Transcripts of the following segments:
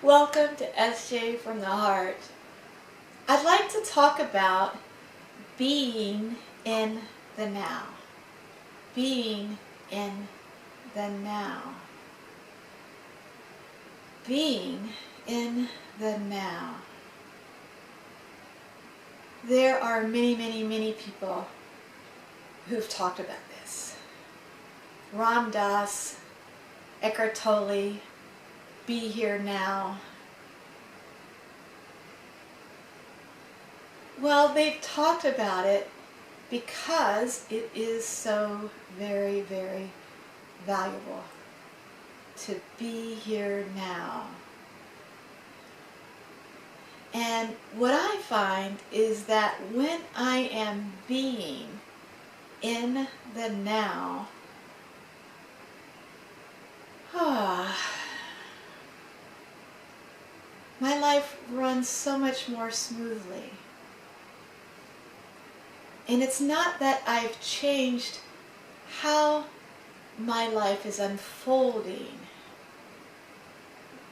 Welcome to SJ from the Heart. I'd like to talk about being in the now. Being in the now. Being in the now. There are many people who've talked about this. Ram Dass, Eckhart Tolle, Be Here Now. Well, they've talked about it because it is so very valuable to be here now. And what I find is that when I am being in the now, my life runs so much more smoothly. And it's not that I've changed how my life is unfolding,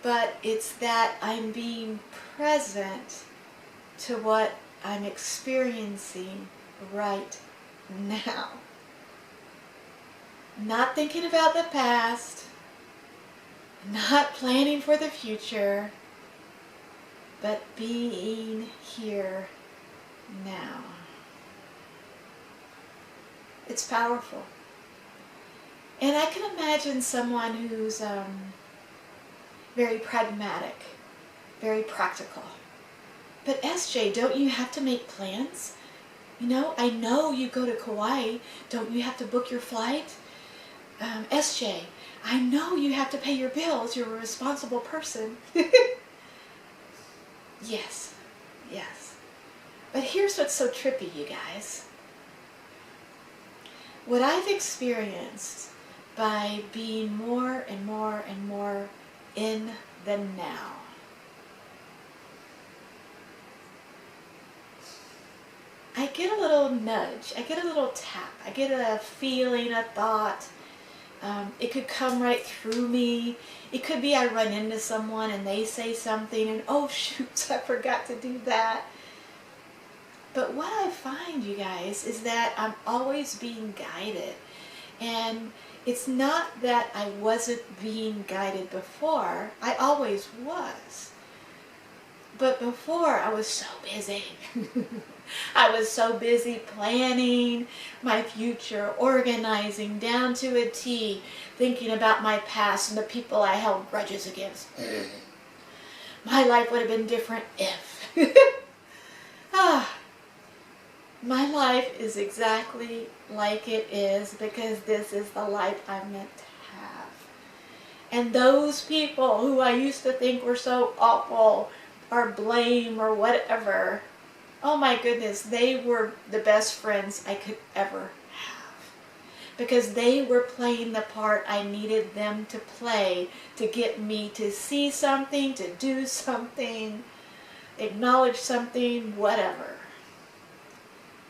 but it's that I'm being present to what I'm experiencing right now. Not thinking about the past, not planning for the future, but being here now. It's powerful. And I can imagine someone who's very pragmatic, very practical. But SJ, don't you have to make plans? You know, I know you go to Kauai. Don't you have to book your flight? SJ, I know you have to pay your bills. You're a responsible person. Yes. But here's what's so trippy, you guys. What I've experienced by being more and more in the now, I get a little nudge, I get a little tap, I get a feeling, a thought. It could come right through me. It could be I run into someone and they say something and oh shoot, I forgot to do that. But what I find, you guys, is that I'm always being guided. And it's not that I wasn't being guided before. I always was. But before, I was so busy. I was so busy planning my future, organizing down to a T, thinking about my past and the people I held grudges against. My life would have been different if. My life is exactly like it is because this is the life I'm meant to have. And those people who I used to think were so awful or blame or whatever, oh my goodness, they were the best friends I could ever have. Because they were playing the part I needed them to play to get me to see something, to do something, acknowledge something, whatever.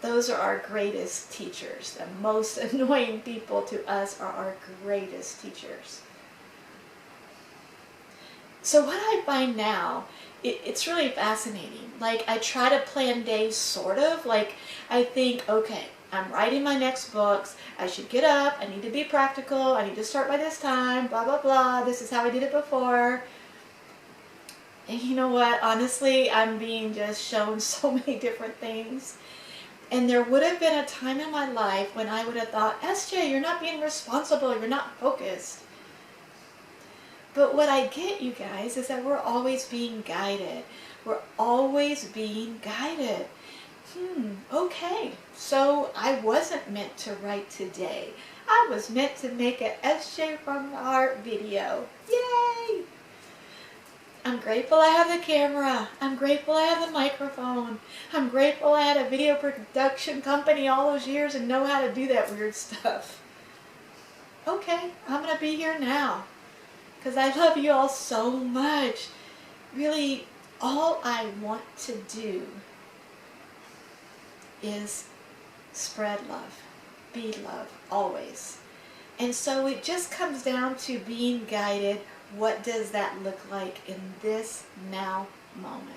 Those are our greatest teachers. The most annoying people to us are our greatest teachers. So what I find now, it's really fascinating. Like, I try to plan days sort of. Like, I think, okay, I'm writing my next books. I should get up. I need to be practical. I need to start by this time, blah, blah, blah. This is how I did it before. And you know what? Honestly, I'm being just shown so many different things. And there would have been a time in my life when I would have thought, SJ, you're not being responsible, you're not focused. But what I get, you guys, is that we're always being guided. We're always being guided. Okay, so I wasn't meant to write today. I was meant to make a SJ from the Heart video. Yay! I'm grateful I have the camera. I'm grateful I have the microphone. I'm grateful I had a video production company all those years and know how to do that weird stuff. Okay, I'm going to be here now because I love you all so much. Really, all I want to do is spread love, be love, always. And so it just comes down to being guided What does that look like in this now moment?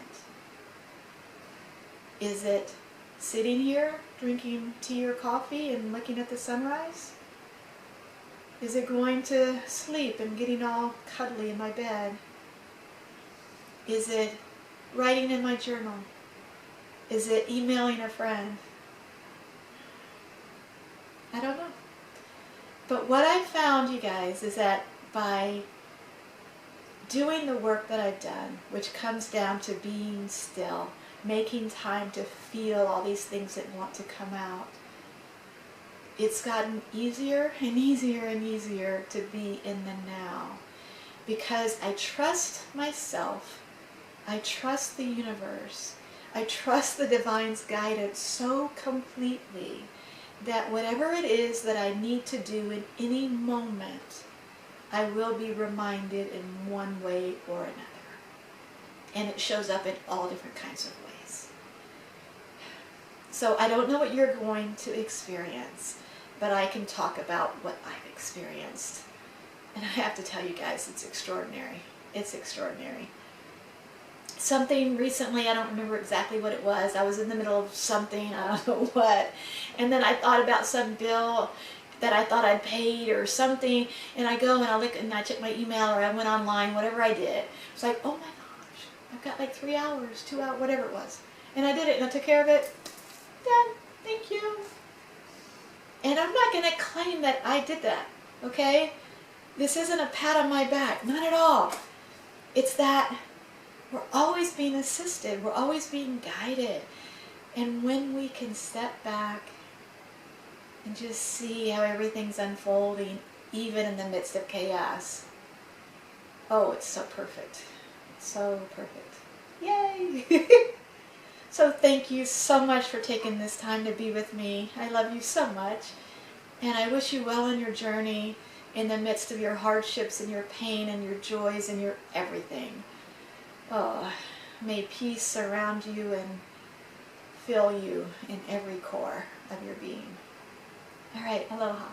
Is it sitting here drinking tea or coffee and looking at the sunrise? Is it going to sleep and getting all cuddly in my bed? Is it writing in my journal? Is it emailing a friend? I don't know. But what I've found, you guys, is that by doing the work that I've done, which comes down to being still, making time to feel all these things that want to come out, it's gotten easier and easier and easier to be in the now, because I trust myself, I trust the universe, I trust the divine's guidance so completely that whatever it is that I need to do in any moment, I will be reminded in one way or another. And it shows up in all different kinds of ways. So I don't know what you're going to experience, but I can talk about what I've experienced. And I have to tell you guys, it's extraordinary. It's extraordinary. Something recently, I don't remember exactly what it was. I was in the middle of something, I don't know what. And then I thought about some bill that I thought I'd paid or something. And I go and I look and I check my email, or I went online, whatever I did. It's like, oh my gosh, I've got like 3 hours, 2 hours, whatever it was. And I did it and I took care of it. Done. Thank you. And I'm not going to claim that I did that, okay? This isn't a pat on my back, not at all. It's that we're always being assisted, we're always being guided. And when we can step back and just see how everything's unfolding, even in the midst of chaos, oh, it's so perfect. So perfect. Yay! So thank you so much for taking this time to be with me. I love you so much. And I wish you well on your journey, in the midst of your hardships and your pain and your joys and your everything. Oh, may peace surround you and fill you in every core of your being. All right, aloha.